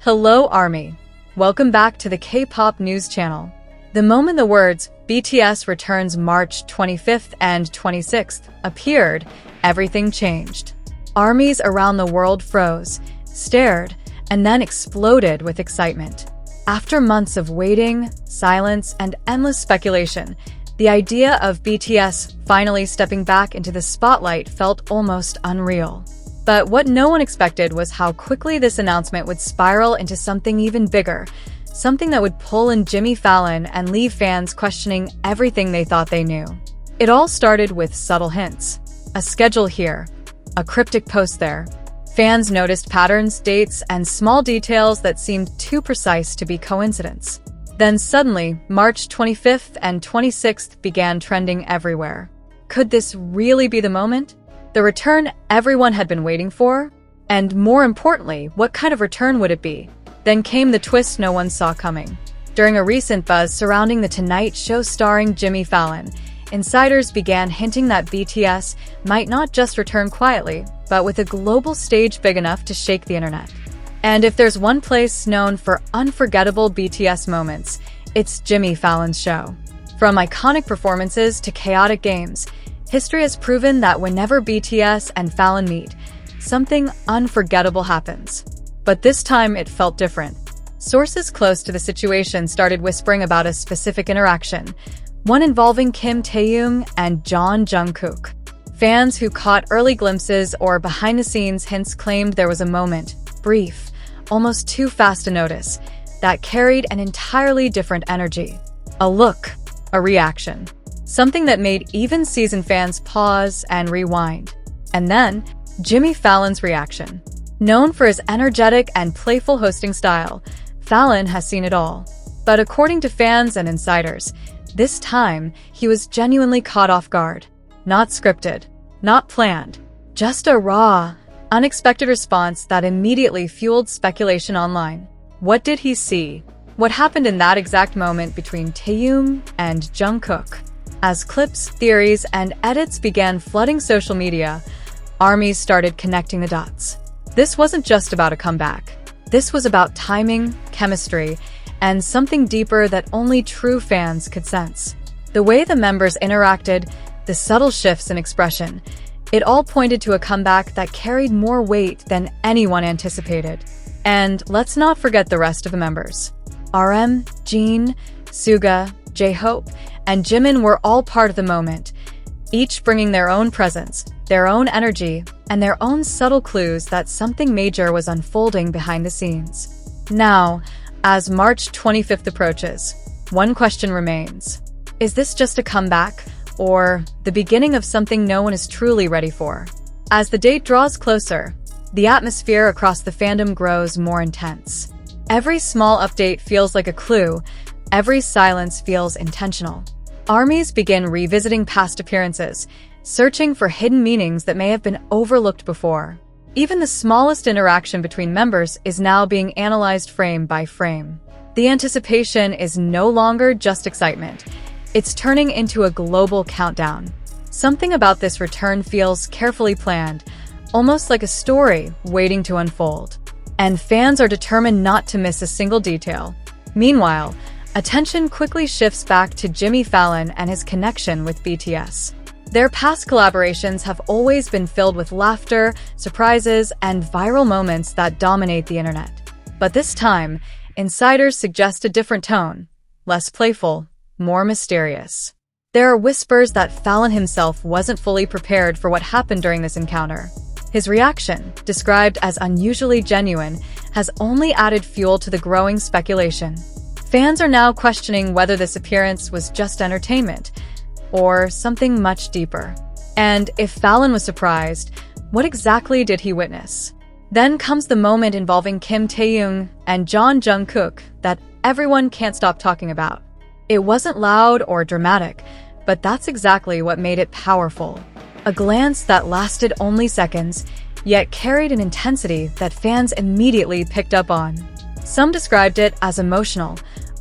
Hello, Army. Welcome back to the K-pop news channel. The moment the words BTS returns March 25th and 26th appeared, everything changed. Armies around the world froze, stared, and then exploded with excitement. After months of waiting, silence, and endless speculation, the idea of BTS finally stepping back into the spotlight felt almost unreal. But what no one expected was how quickly this announcement would spiral into something even bigger, something that would pull in Jimmy Fallon and leave fans questioning everything they thought they knew. It all started with subtle hints. A schedule here, a cryptic post there. Fans noticed patterns, dates, and small details that seemed too precise to be coincidence. Then suddenly, March 25th and 26th began trending everywhere. Could this really be the moment? The return everyone had been waiting for? And more importantly, what kind of return would it be? Then came the twist no one saw coming. During a recent buzz surrounding The Tonight Show starring Jimmy Fallon, insiders began hinting that BTS might not just return quietly, but with a global stage big enough to shake the internet. And if there's one place known for unforgettable BTS moments, it's Jimmy Fallon's show. From iconic performances to chaotic games, history has proven that whenever BTS and Fallon meet, something unforgettable happens. But this time it felt different. Sources close to the situation started whispering about a specific interaction, one involving Taehyung and Taehyung Jungkook. Fans who caught early glimpses or behind-the-scenes hints claimed there was a moment, brief, almost too fast to notice, that carried an entirely different energy. A look, a reaction. Something that made even seasoned fans pause and rewind. And then, Jimmy Fallon's reaction. Known for his energetic and playful hosting style, Fallon has seen it all. But according to fans and insiders, this time he was genuinely caught off guard. Not scripted, not planned, just a raw, unexpected response that immediately fueled speculation online. What did he see? What happened in that exact moment between Taehyung and Jungkook? As clips, theories, and edits began flooding social media, armies started connecting the dots. This wasn't just about a comeback. This was about timing, chemistry, and something deeper that only true fans could sense. The way the members interacted, the subtle shifts in expression, it all pointed to a comeback that carried more weight than anyone anticipated. And let's not forget the rest of the members. RM, Jeon, Suga, J-Hope, and Jimin were all part of the moment, each bringing their own presence, their own energy, and their own subtle clues that something major was unfolding behind the scenes. Now, as March 25th approaches, one question remains. Is this just a comeback, or the beginning of something no one is truly ready for? As the date draws closer, the atmosphere across the fandom grows more intense. Every small update feels like a clue, every silence feels intentional. Armies begin revisiting past appearances, searching for hidden meanings that may have been overlooked before. Even the smallest interaction between members is now being analyzed frame by frame. The anticipation is no longer just excitement. It's turning into a global countdown. Something about this return feels carefully planned, almost like a story waiting to unfold. And fans are determined not to miss a single detail. Meanwhile, attention quickly shifts back to Jimmy Fallon and his connection with BTS. Their past collaborations have always been filled with laughter, surprises, and viral moments that dominate the internet. But this time, insiders suggest a different tone, less playful, more mysterious. There are whispers that Fallon himself wasn't fully prepared for what happened during this encounter. His reaction, described as unusually genuine, has only added fuel to the growing speculation. Fans are now questioning whether this appearance was just entertainment, or something much deeper. And if Fallon was surprised, what exactly did he witness? Then comes the moment involving Taehyung and Taehyung Jungkook that everyone can't stop talking about. It wasn't loud or dramatic, but that's exactly what made it powerful. A glance that lasted only seconds, yet carried an intensity that fans immediately picked up on. Some described it as emotional,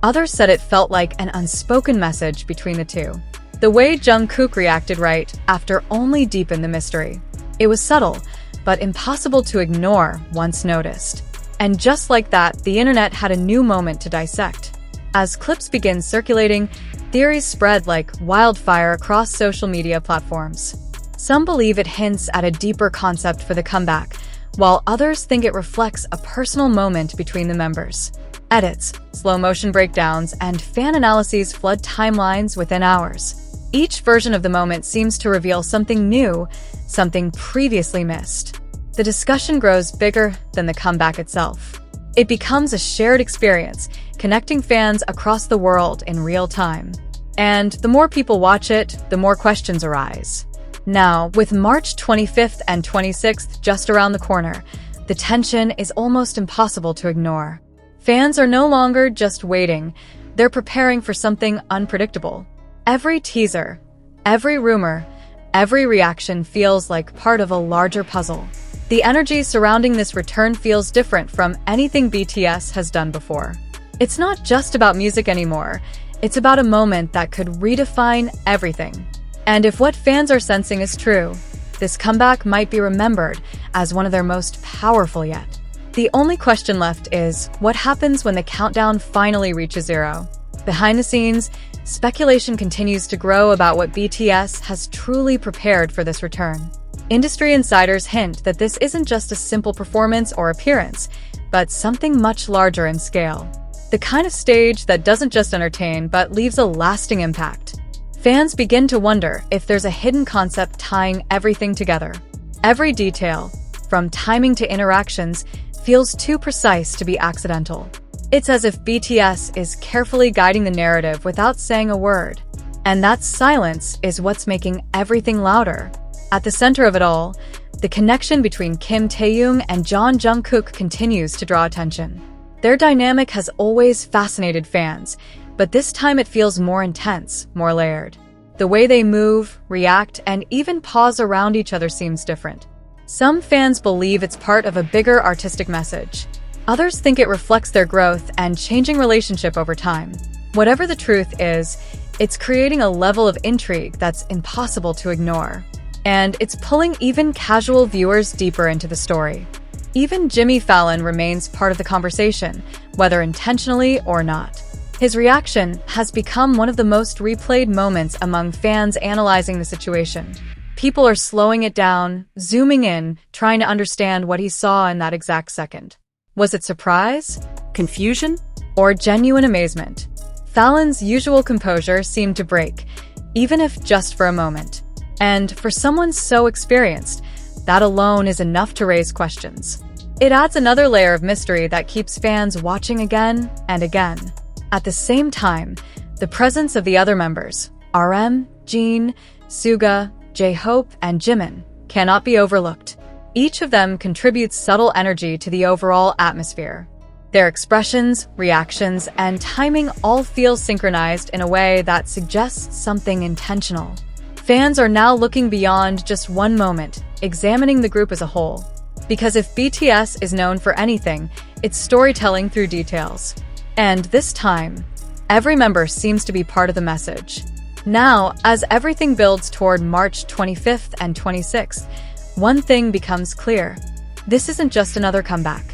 others said it felt like an unspoken message between the two. The way Jungkook reacted right after only deepened the mystery. It was subtle, but impossible to ignore once noticed. And just like that, the internet had a new moment to dissect. As clips begin circulating, theories spread like wildfire across social media platforms. Some believe it hints at a deeper concept for the comeback, while others think it reflects a personal moment between the members. Edits, slow-motion breakdowns, and fan analyses flood timelines within hours. Each version of the moment seems to reveal something new, something previously missed. The discussion grows bigger than the comeback itself. It becomes a shared experience, connecting fans across the world in real time. And the more people watch it, the more questions arise. Now, with March 25th and 26th just around the corner, the tension is almost impossible to ignore. Fans are no longer just waiting, they're preparing for something unpredictable. Every teaser, every rumor, every reaction feels like part of a larger puzzle. The energy surrounding this return feels different from anything BTS has done before. It's not just about music anymore, it's about a moment that could redefine everything. And if what fans are sensing is true, this comeback might be remembered as one of their most powerful yet. The only question left is, what happens when the countdown finally reaches zero? Behind the scenes, speculation continues to grow about what BTS has truly prepared for this return. Industry insiders hint that this isn't just a simple performance or appearance, but something much larger in scale. The kind of stage that doesn't just entertain, but leaves a lasting impact. Fans begin to wonder if there's a hidden concept tying everything together. Every detail, from timing to interactions, feels too precise to be accidental. It's as if BTS is carefully guiding the narrative without saying a word. And that silence is what's making everything louder. At the center of it all, the connection between Taehyung and Jeon Jungkook continues to draw attention. Their dynamic has always fascinated fans, but this time it feels more intense, more layered. The way they move, react, and even pause around each other seems different. Some fans believe it's part of a bigger artistic message. Others think it reflects their growth and changing relationship over time. Whatever the truth is, it's creating a level of intrigue that's impossible to ignore. And it's pulling even casual viewers deeper into the story. Even Jimmy Fallon remains part of the conversation, whether intentionally or not. His reaction has become one of the most replayed moments among fans analyzing the situation. People are slowing it down, zooming in, trying to understand what he saw in that exact second. Was it surprise, confusion, or genuine amazement? Fallon's usual composure seemed to break, even if just for a moment. And for someone so experienced, that alone is enough to raise questions. It adds another layer of mystery that keeps fans watching again and again. At the same time, the presence of the other members, RM, Jeon, Suga, J-Hope, and Jimin, cannot be overlooked. Each of them contributes subtle energy to the overall atmosphere. Their expressions, reactions, and timing all feel synchronized in a way that suggests something intentional. Fans are now looking beyond just one moment, examining the group as a whole. Because if BTS is known for anything, it's storytelling through details. And this time, every member seems to be part of the message. Now, as everything builds toward March 25th and 26th, one thing becomes clear. This isn't just another comeback.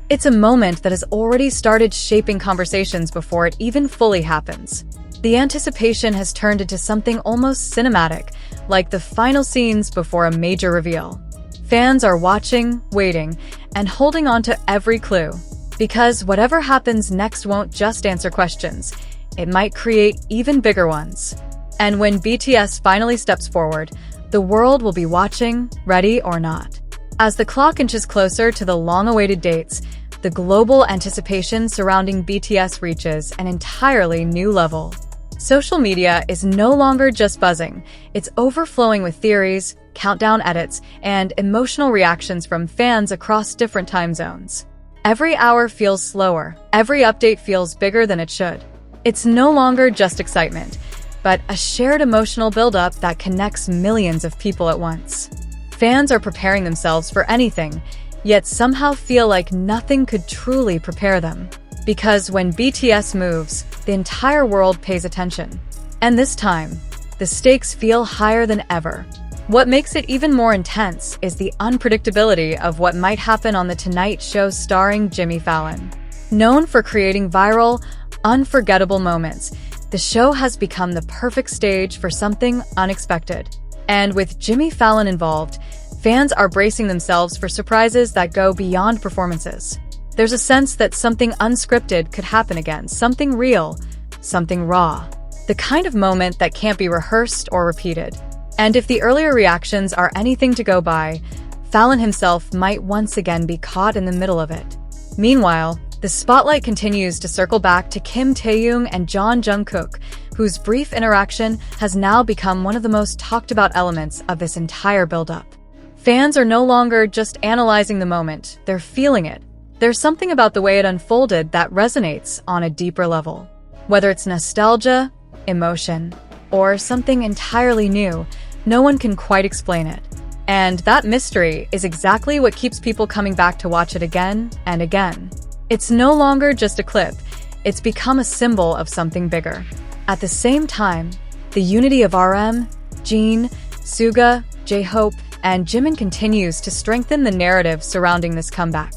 It's a moment that has already started shaping conversations before it even fully happens. The anticipation has turned into something almost cinematic, like the final scenes before a major reveal. Fans are watching, waiting, and holding on to every clue. Because whatever happens next won't just answer questions, it might create even bigger ones. And when BTS finally steps forward, the world will be watching, ready or not. As the clock inches closer to the long-awaited dates, the global anticipation surrounding BTS reaches an entirely new level. Social media is no longer just buzzing, it's overflowing with theories, countdown edits, and emotional reactions from fans across different time zones. Every hour feels slower, every update feels bigger than it should. It's no longer just excitement, but a shared emotional buildup that connects millions of people at once. Fans are preparing themselves for anything, yet somehow feel like nothing could truly prepare them. Because when BTS moves, the entire world pays attention. And this time, the stakes feel higher than ever. What makes it even more intense is the unpredictability of what might happen on The Tonight Show starring Jimmy Fallon. Known for creating viral, unforgettable moments, the show has become the perfect stage for something unexpected. And with Jimmy Fallon involved, fans are bracing themselves for surprises that go beyond performances. There's a sense that something unscripted could happen again, something real, something raw. The kind of moment that can't be rehearsed or repeated. And if the earlier reactions are anything to go by, Fallon himself might once again be caught in the middle of it. Meanwhile, the spotlight continues to circle back to Taehyung and Jungkook, whose brief interaction has now become one of the most talked about elements of this entire build-up. Fans are no longer just analyzing the moment, they're feeling it. There's something about the way it unfolded that resonates on a deeper level. Whether it's nostalgia, emotion, or something entirely new, no one can quite explain it. And that mystery is exactly what keeps people coming back to watch it again and again. It's no longer just a clip, it's become a symbol of something bigger. At the same time, the unity of RM, Jeon, Suga, J-Hope, and Jimin continues to strengthen the narrative surrounding this comeback.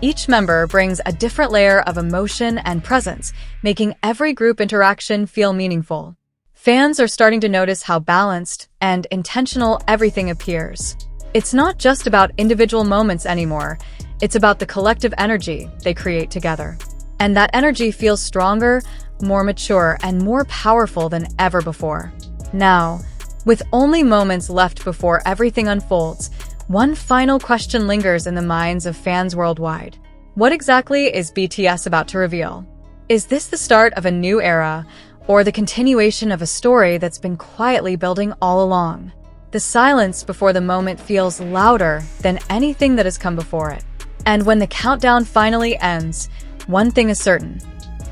Each member brings a different layer of emotion and presence, making every group interaction feel meaningful. Fans are starting to notice how balanced and intentional everything appears. It's not just about individual moments anymore, it's about the collective energy they create together. And that energy feels stronger, more mature, and more powerful than ever before. Now, with only moments left before everything unfolds, one final question lingers in the minds of fans worldwide. What exactly is BTS about to reveal? Is this the start of a new era, or the continuation of a story that's been quietly building all along? The silence before the moment feels louder than anything that has come before it. And when the countdown finally ends, one thing is certain: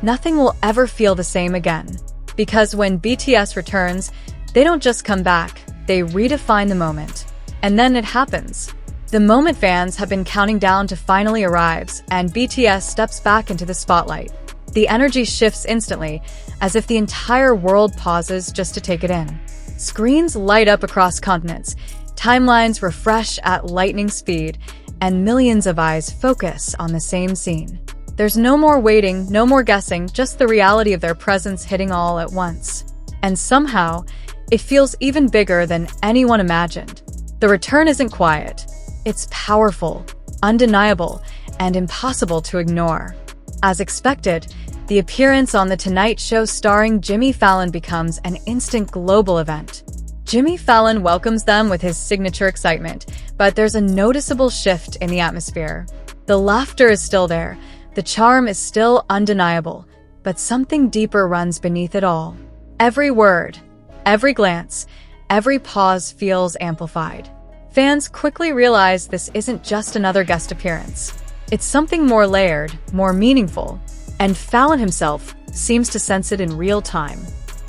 nothing will ever feel the same again. Because when BTS returns, they don't just come back, they redefine the moment. And then it happens. The moment fans have been counting down to finally arrives, and BTS steps back into the spotlight. The energy shifts instantly, as if the entire world pauses just to take it in. Screens light up across continents, timelines refresh at lightning speed, and millions of eyes focus on the same scene. There's no more waiting, no more guessing, just the reality of their presence hitting all at once. And somehow, it feels even bigger than anyone imagined. The return isn't quiet. It's powerful, undeniable, and impossible to ignore. As expected, the appearance on The Tonight Show starring Jimmy Fallon becomes an instant global event. Jimmy Fallon welcomes them with his signature excitement, but there's a noticeable shift in the atmosphere. The laughter is still there, the charm is still undeniable, but something deeper runs beneath it all. Every word, every glance, every pause feels amplified. Fans quickly realize this isn't just another guest appearance. It's something more layered, more meaningful, and Fallon himself seems to sense it in real time.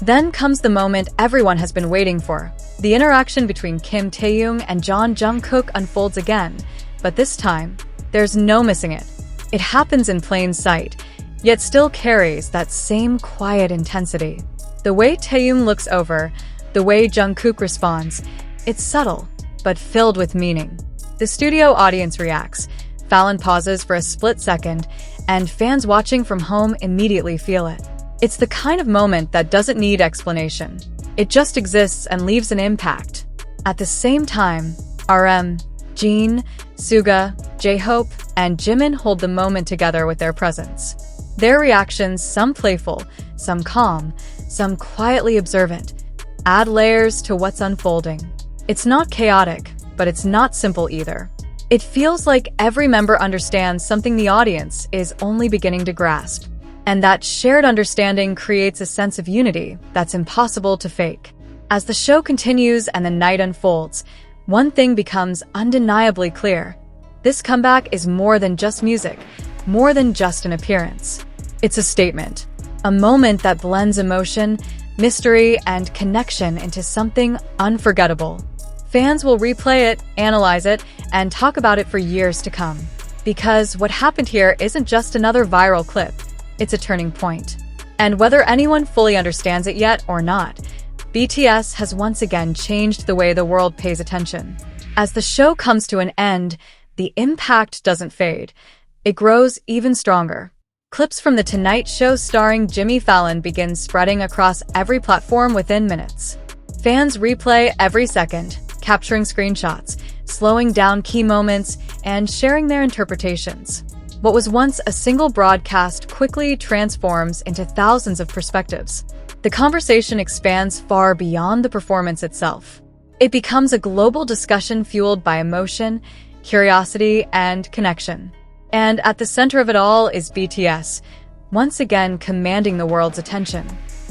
Then comes the moment everyone has been waiting for. The interaction between Taehyung and Jungkook unfolds again, but this time, there's no missing it. It happens in plain sight, yet still carries that same quiet intensity. The way Taehyung looks over, the way Jungkook responds, it's subtle, but filled with meaning. The studio audience reacts. Fallon pauses for a split second, and fans watching from home immediately feel it. It's the kind of moment that doesn't need explanation. It just exists and leaves an impact. At the same time, RM, Jeon, Suga, J-Hope, and Jimin hold the moment together with their presence. Their reactions, some playful, some calm, some quietly observant, add layers to what's unfolding. It's not chaotic, but it's not simple either. It feels like every member understands something the audience is only beginning to grasp. And that shared understanding creates a sense of unity that's impossible to fake. As the show continues and the night unfolds, one thing becomes undeniably clear. This comeback is more than just music, more than just an appearance. It's a statement, a moment that blends emotion, mystery, and connection into something unforgettable. Fans will replay it, analyze it, and talk about it for years to come. Because what happened here isn't just another viral clip, it's a turning point. And whether anyone fully understands it yet or not, BTS has once again changed the way the world pays attention. As the show comes to an end, the impact doesn't fade. It grows even stronger. Clips from The Tonight Show starring Jimmy Fallon begin spreading across every platform within minutes. Fans replay every second, capturing screenshots, slowing down key moments, and sharing their interpretations. What was once a single broadcast quickly transforms into thousands of perspectives. The conversation expands far beyond the performance itself. It becomes a global discussion fueled by emotion, curiosity, and connection. And at the center of it all is BTS, once again commanding the world's attention.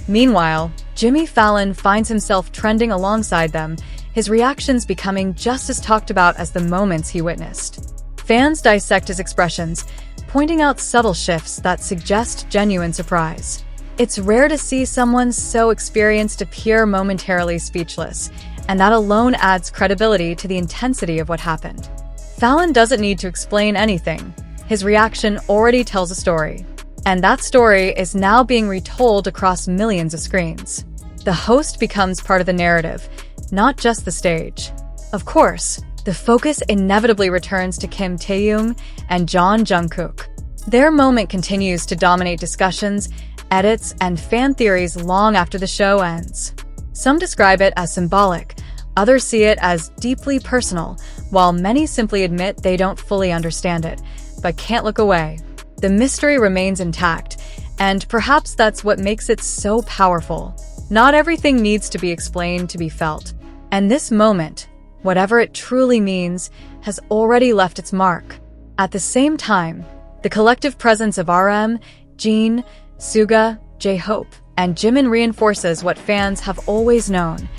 Meanwhile, Jimmy Fallon finds himself trending alongside them, his reactions becoming just as talked about as the moments he witnessed. Fans dissect his expressions, pointing out subtle shifts that suggest genuine surprise. It's rare to see someone so experienced appear momentarily speechless, and that alone adds credibility to the intensity of what happened. Fallon doesn't need to explain anything. His reaction already tells a story. And that story is now being retold across millions of screens. The host becomes part of the narrative, not just the stage. Of course, the focus inevitably returns to Kim Taehyung and Jeon Jungkook. Their moment continues to dominate discussions, edits, and fan theories long after the show ends. Some describe it as symbolic, others see it as deeply personal, while many simply admit they don't fully understand it, but can't look away. The mystery remains intact, and perhaps that's what makes it so powerful. Not everything needs to be explained to be felt. And this moment, whatever it truly means, has already left its mark. At the same time, the collective presence of RM, Jin, Suga, J-Hope, and Jimin reinforces what fans have always known.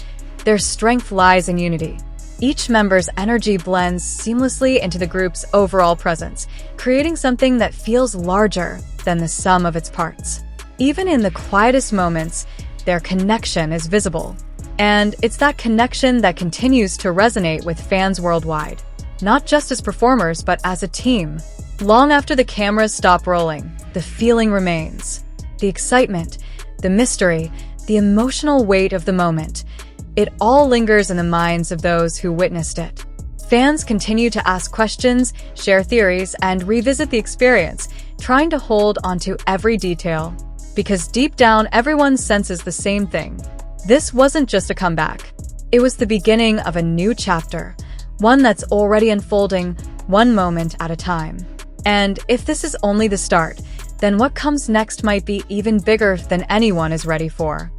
Their strength lies in unity. Each member's energy blends seamlessly into the group's overall presence, creating something that feels larger than the sum of its parts. Even in the quietest moments, their connection is visible. And it's that connection that continues to resonate with fans worldwide, not just as performers, but as a team. Long after the cameras stop rolling, the feeling remains. The excitement, the mystery, the emotional weight of the moment. It all lingers in the minds of those who witnessed it. Fans continue to ask questions, share theories, and revisit the experience, trying to hold onto every detail. Because deep down, everyone senses the same thing. This wasn't just a comeback. It was the beginning of a new chapter, one that's already unfolding one moment at a time. And if this is only the start, then what comes next might be even bigger than anyone is ready for.